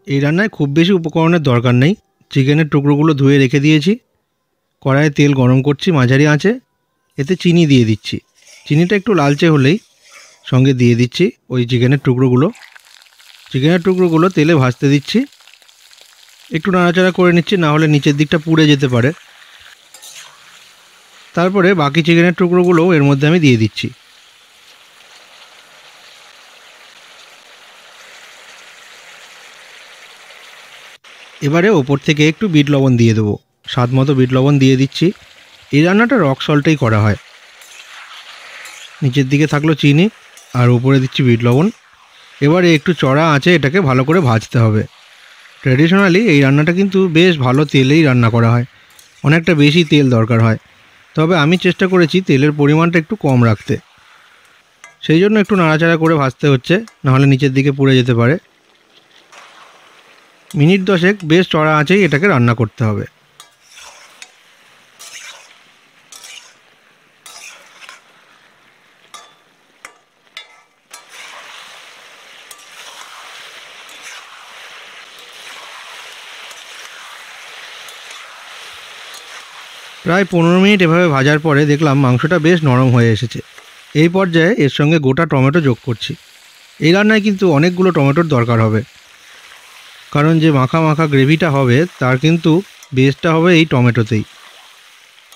এই রান্নায় খুব বেশি উপকরণের দরকার নেই। চিকেনের টুকরোগুলো ধুয়ে রেখে দিয়েছি। কড়াইয়ে তেল গরম করছি মাঝারি আঁচে। এতে চিনি দিয়ে দিচ্ছি। চিনিটা একটু লালচে হলেই সঙ্গে দিয়ে দিচ্ছি ওই চিকেনের টুকরোগুলো। চিকেনের টুকরোগুলো তেলে ভাজতে দিচ্ছি। একটু নাড়াচাড়া করে নিচ্ছি, না হলে নিচের দিকটা পুড়ে যেতে পারে। তারপরে বাকি চিকেনের টুকরোগুলোও এর মধ্যে আমি দিয়ে দিচ্ছি। এবারে ওপর থেকে একটু বিট লবণ দিয়ে দেবো। স্বাদ মতো বিট লবণ দিয়ে দিচ্ছি। এই রান্নাটা রক সল্টেই করা হয়। নিচের দিকে থাকলো চিনি আর উপরে দিচ্ছি বিট লবণ। এবারে একটু চড়া আঁচে এটাকে ভালো করে ভাজতে হবে। ট্র্যাডিশনালি এই রান্নাটা কিন্তু বেশ ভালো তেলেই রান্না করা হয়, অনেকটা বেশি তেল দরকার হয়। তবে আমি চেষ্টা করেছি তেলের পরিমাণটা একটু কম রাখতে, সেই জন্য একটু নাড়াচাড়া করে ভাজতে হচ্ছে, নাহলে নিচের দিকে পুড়ে যেতে পারে। মিনিট 10 বেশ চড়া আঁচেই এটাকে রান্না করতে হবে। প্রায় 15 মিনিট এভাবে ভাজার পরে দেখলাম মাংসটা বেশ নরম হয়ে এসেছে। এই পর্যায়ে এর সঙ্গে গোটা টমেটো যোগ করছি। এই রান্নায় কিন্তু অনেকগুলো টমেটোর দরকার হবে, কারণ যে মাখা মাখা গ্রেভিটা হবে তার কিন্তু বেসটা হবে এই টমেটোতেই।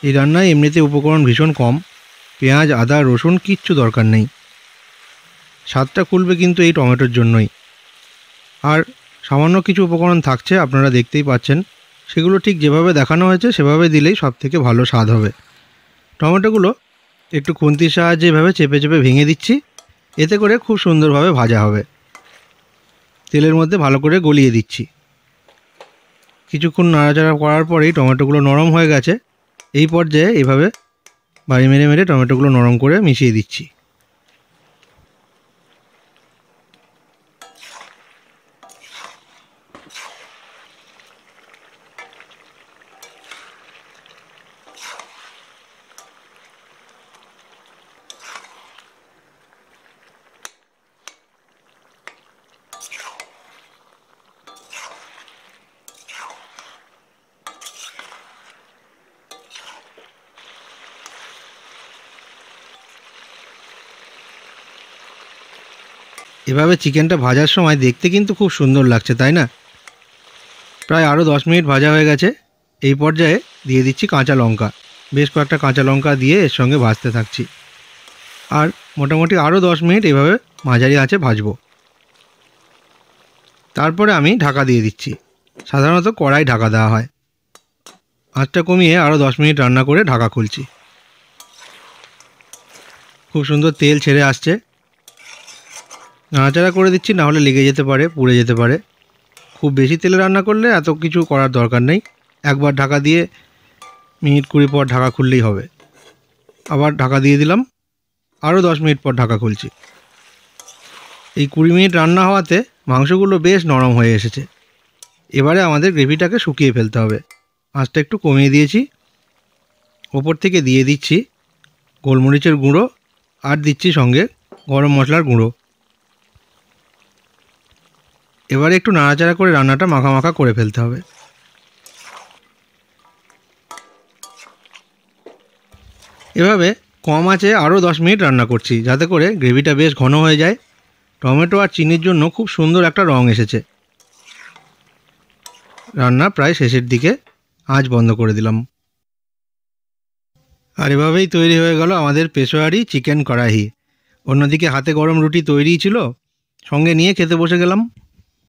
এই রান্নায় এমনিতে উপকরণ ভীষণ কম, পেঁয়াজ আদা রসুন কিচ্ছু দরকার নেই। স্বাদটা খুলবে কিন্তু এই টমেটোর জন্যই। আর সামান্য কিছু উপকরণ থাকছে, আপনারা দেখতেই পাচ্ছেন। সেগুলো ঠিক যেভাবে দেখানো হয়েছে সেভাবে দিলেই সব থেকে ভালো স্বাদ হবে। টমেটোগুলো একটু খুন্তির সাহায্যে এভাবে চেপে চেপে ভেঙে দিচ্ছি, এতে করে খুব সুন্দরভাবে ভাজা হবে। তেলের মধ্যে ভালো করে গলিয়ে দিচ্ছি। কিছুক্ষণ নাড়াচাড়া করার পরেই টমেটোগুলো নরম হয়ে গেছে। এই পর্যায়ে এইভাবে বাড়ি মেরে মেরে টমেটোগুলো নরম করে মিশিয়ে দিচ্ছি। এভাবে চিকেনটা ভাজার সময় দেখতে কিন্তু খুব সুন্দর লাগছে, তাই না? প্রায় আরও 10 মিনিট ভাজা হয়ে গেছে। এই পর্যায়ে দিয়ে দিচ্ছি কাঁচা লঙ্কা। বেশ কয়েকটা কাঁচা লঙ্কা দিয়ে এর সঙ্গে ভাজতে থাকছি। আর মোটামুটি আরও 10 মিনিট এভাবে মাঝারি আঁচে ভাজবো। তারপরে আমি ঢাকা দিয়ে দিচ্ছি। সাধারণত কড়াই ঢাকা দেওয়া হয়। আঁচটা কমিয়ে আরও 10 মিনিট রান্না করে ঢাকা খুলছি। খুব সুন্দর তেল ছেড়ে আসছে। নাড়াচাড়া করে দিচ্ছি, না হলে লেগে যেতে পারে, পুড়ে যেতে পারে। খুব বেশি তেলে রান্না করলে এত কিছু করার দরকার নেই। একবার ঢাকা দিয়ে মিনিট 20 পর ঢাকা খুললেই হবে। আবার ঢাকা দিয়ে দিলাম, আরও 10 মিনিট পর ঢাকা খুলছি। এই 20 মিনিট রান্না হওয়াতে মাংসগুলো বেশ নরম হয়ে এসেছে। এবারে আমাদের গ্রেভিটাকে শুকিয়ে ফেলতে হবে। আঁচটা একটু কমিয়ে দিয়েছি। ওপর থেকে দিয়ে দিচ্ছি গোলমরিচের গুঁড়ো আর দিচ্ছি সঙ্গে গরম মশলার গুঁড়ো। এবারে একটু নাড়াচাড়া করে রান্নাটা মাখা মাখা করে ফেলতে হবে। এভাবে কম আঁচে আরও 10 মিনিট রান্না করছি, যাতে করে গ্রেভিটা বেশ ঘন হয়ে যায়। টমেটো আর চিনির জন্য খুব সুন্দর একটা রং এসেছে। রান্না প্রায় শেষের দিকে, আঁচ বন্ধ করে দিলাম। আর এভাবেই তৈরি হয়ে গেল আমাদের পেশোয়ারি চিকেন কড়াহি। অন্যদিকে হাতে গরম রুটি তৈরিই ছিল, সঙ্গে নিয়ে খেতে বসে গেলাম।